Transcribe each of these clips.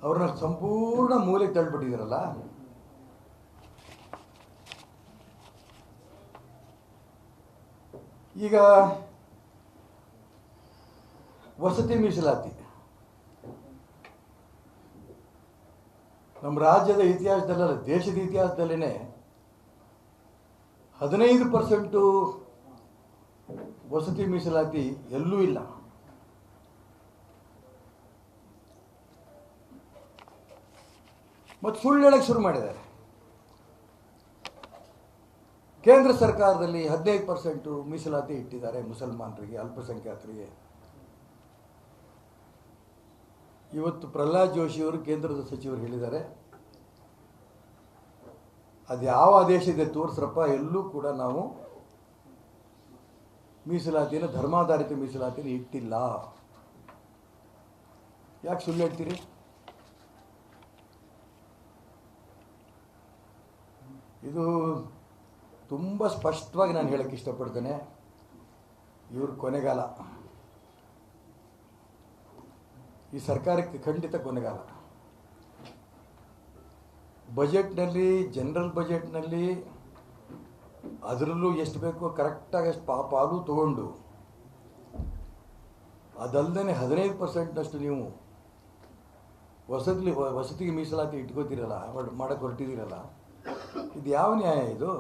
ಅವ್ರನ್ನ ಸಂಪೂರ್ಣ ಮೂಲೆಗೆ ತಳ್ಳಿಬಿಟ್ಟಿದ್ದೀರಲ್ಲ. ಈಗ ವಸತಿ ಮೀಸಲಾತಿ ನಮ್ಮ ರಾಜ್ಯದ ಇತಿಹಾಸದಲ್ಲ, ದೇಶದ ಇತಿಹಾಸದಲ್ಲೇ 15% ವಸತಿ ಮೀಸಲಾತಿ ಎಲ್ಲೂ ಇಲ್ಲ. ಮತ್ತು ಸುಳ್ಳು ಹೇಳಕ್ಕೆ ಶುರು ಮಾಡಿದ್ದಾರೆ. ಕೇಂದ್ರ ಸರ್ಕಾರದಲ್ಲಿ 15% ಮೀಸಲಾತಿ ಇಟ್ಟಿದ್ದಾರೆ ಮುಸಲ್ಮಾನರಿಗೆ, ಅಲ್ಪಸಂಖ್ಯಾತರಿಗೆ. ಇವತ್ತು ಪ್ರಹ್ಲಾದ್ ಜೋಶಿಯವರು ಕೇಂದ್ರದ ಸಚಿವರು ಹೇಳಿದ್ದಾರೆ, ಅದು ಯಾವ ಆದೇಶ ಇದೆ ತೋರಿಸ್ರಪ್ಪ, ಎಲ್ಲೂ ಕೂಡ ನಾವು ಮೀಸಲಾತಿಯನ್ನು, ಧರ್ಮಾಧಾರಿತ ಮೀಸಲಾತಿಯನ್ನು ಇಟ್ಟಿಲ್ಲ. ಯಾಕೆ ಸುಳ್ಳು ಹೇಳ್ತೀರಿ? ಇದು ತುಂಬ ಸ್ಪಷ್ಟವಾಗಿ ನಾನು ಹೇಳಕ್ಕೆ ಇಷ್ಟಪಡ್ತೇನೆ. ಇವ್ರ ಕೊನೆಗಾಲ, ಈ ಸರ್ಕಾರಕ್ಕೆ ಖಂಡಿತ ಕೊನೆಗಾಲ. ಬಜೆಟ್ನಲ್ಲಿ, ಜನರಲ್ ಬಜೆಟ್ನಲ್ಲಿ ಅದರಲ್ಲೂ ಎಷ್ಟು ಬೇಕೋ ಕರೆಕ್ಟಾಗಿ ಅಷ್ಟು ಪಾಲು ತಗೊಂಡು, ಅದಲ್ಲದೆ 15%ನಷ್ಟು ನೀವು ವಸತಿಗೆ ಮೀಸಲಾತಿ ಇಟ್ಕೋತೀರಲ್ಲ, ಮಾಡಕ್ಕೆ ಹೊರಟಿದ್ದೀರಲ್ಲ, ಇದು ಯಾವ ನ್ಯಾಯ ಇದು?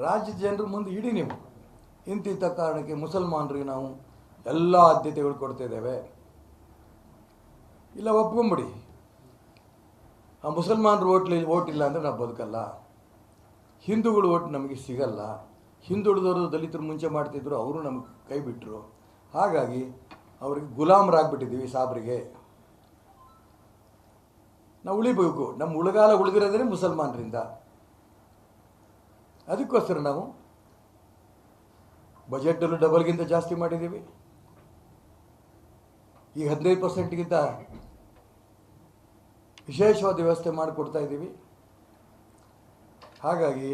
ರಾಜ್ಯದ ಜನರ ಮುಂದೆ ಇಡಿ ನೀವು, ಇಂತಿಂಥ ಕಾರಣಕ್ಕೆ ಮುಸಲ್ಮಾನರಿಗೆ ನಾವು ಎಲ್ಲ ಆದ್ಯತೆಗಳು ಕೊಡ್ತಾ ಇದ್ದೇವೆ. ಇಲ್ಲ ಒಪ್ಕೊಂಬಿಡಿ, ಆ ಮುಸಲ್ಮಾನರು ಓಟ್ ಇಲ್ಲ ಅಂದರೆ ನಾವು ಬದುಕಲ್ಲ, ಹಿಂದೂಗಳು ಓಟ್ ನಮಗೆ ಸಿಗಲ್ಲ, ಹಿಂದುಳಿದವರು ದಲಿತರು ಮುಂಚೆ ಮಾಡ್ತಿದ್ರು, ಅವರು ನಮಗೆ ಕೈ ಬಿಟ್ಟರು, ಹಾಗಾಗಿ ಅವ್ರಿಗೆ ಗುಲಾಮರಾಗ್ಬಿಟ್ಟಿದ್ದೀವಿ ಸಾಬ್ರಿಗೆ. ನಾವು ಉಳಿಬೇಕು, ನಮ್ಮ ಉಳಗಾಲ ಉಳಿದಿರೋದೇ ಮುಸಲ್ಮಾನರಿಂದ. ಅದಕ್ಕೋಸ್ಕರ ನಾವು ಬಜೆಟಲ್ಲೂ ಡಬಲ್ಗಿಂತ ಜಾಸ್ತಿ ಮಾಡಿದ್ದೀವಿ. ಈಗ 15%ಗಿಂತ ವಿಶೇಷವಾದ ವ್ಯವಸ್ಥೆ ಮಾಡಿಕೊಡ್ತಾ ಇದ್ದೀವಿ. ಹಾಗಾಗಿ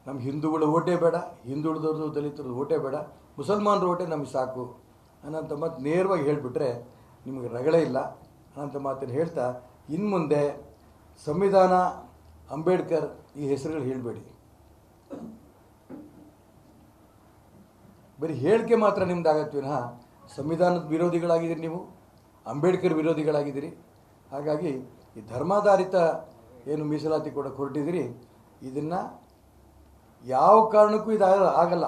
ನಮ್ಮ ಹಿಂದೂಗಳು ಓಟೇ ಬೇಡ, ಹಿಂದುಳಿದವ್ರದ್ದು ದಲಿತರದ್ದು ಓಟೇ ಬೇಡ, ಮುಸಲ್ಮಾನರು ಓಟೇ ನಮಗೆ ಸಾಕು ಅನ್ನೋಂಥ ಮಾತು ನೇರವಾಗಿ ಹೇಳಿಬಿಟ್ರೆ ನಿಮಗೆ ರಗಳೇ ಇಲ್ಲ ಅನ್ನೋಂಥ ಮಾತನ್ನು ಹೇಳ್ತಾ, ಇನ್ನು ಮುಂದೆ ಸಂವಿಧಾನ, ಅಂಬೇಡ್ಕರ್ ಈ ಹೆಸರುಗಳು ಹೇಳಬೇಡಿ. ಬರೀ ಹೇಳಿಕೆ ಮಾತ್ರ ನಿಮ್ದಾಗತ್ತೆ ವಿನಃ ಸಂವಿಧಾನದ ವಿರೋಧಿಗಳಾಗಿದ್ದೀರಿ ನೀವು, ಅಂಬೇಡ್ಕರ್ ವಿರೋಧಿಗಳಾಗಿದ್ದೀರಿ. ಹಾಗಾಗಿ ಈ ಧರ್ಮಾಧಾರಿತ ಏನು ಮೀಸಲಾತಿ ಕೊಡೋಕೆ ಹೊರಟಿದ್ದೀರಿ, ಇದನ್ನು ಯಾವ ಕಾರಣಕ್ಕೂ ಇದು ಆಗಲ್ಲ.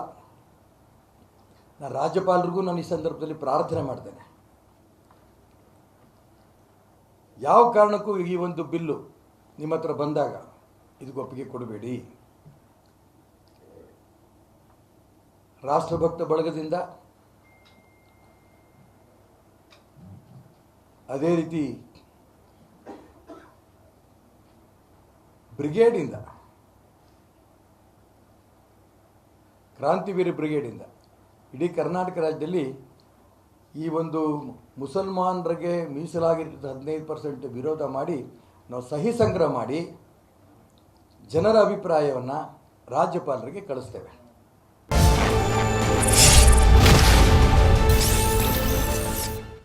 ನಾನು ರಾಜ್ಯಪಾಲರಿಗೂ ನಾನು ಈ ಸಂದರ್ಭದಲ್ಲಿ ಪ್ರಾರ್ಥನೆ ಮಾಡ್ತೇನೆ, ಯಾವ ಕಾರಣಕ್ಕೂ ಈ ಒಂದು ಬಿಲ್ಲು ನಿಮ್ಮ ಹತ್ರ ಬಂದಾಗ ಇದಕ್ಕೆ ಒಪ್ಪಿಗೆ ಕೊಡಬೇಡಿ. ರಾಷ್ಟ್ರಭಕ್ತ ಬಳಗದಿಂದ, ಅದೇ ರೀತಿ ಬ್ರಿಗೇಡಿಂದ, ಕ್ರಾಂತಿವೀರ ಬ್ರಿಗೇಡಿಂದ ಇಡೀ ಕರ್ನಾಟಕ ರಾಜ್ಯದಲ್ಲಿ ಈ ಒಂದು ಮುಸಲ್ಮಾನರಿಗೆ ಮೀಸಲಾಗಿರ್ತದೆ 15% ವಿರೋಧ ಮಾಡಿ ನಾವು ಸಹಿ ಸಂಗ್ರಹ ಮಾಡಿ ಜನರ ಅಭಿಪ್ರಾಯವನ್ನು ರಾಜ್ಯಪಾಲರಿಗೆ ಕಳಿಸ್ತೇವೆ.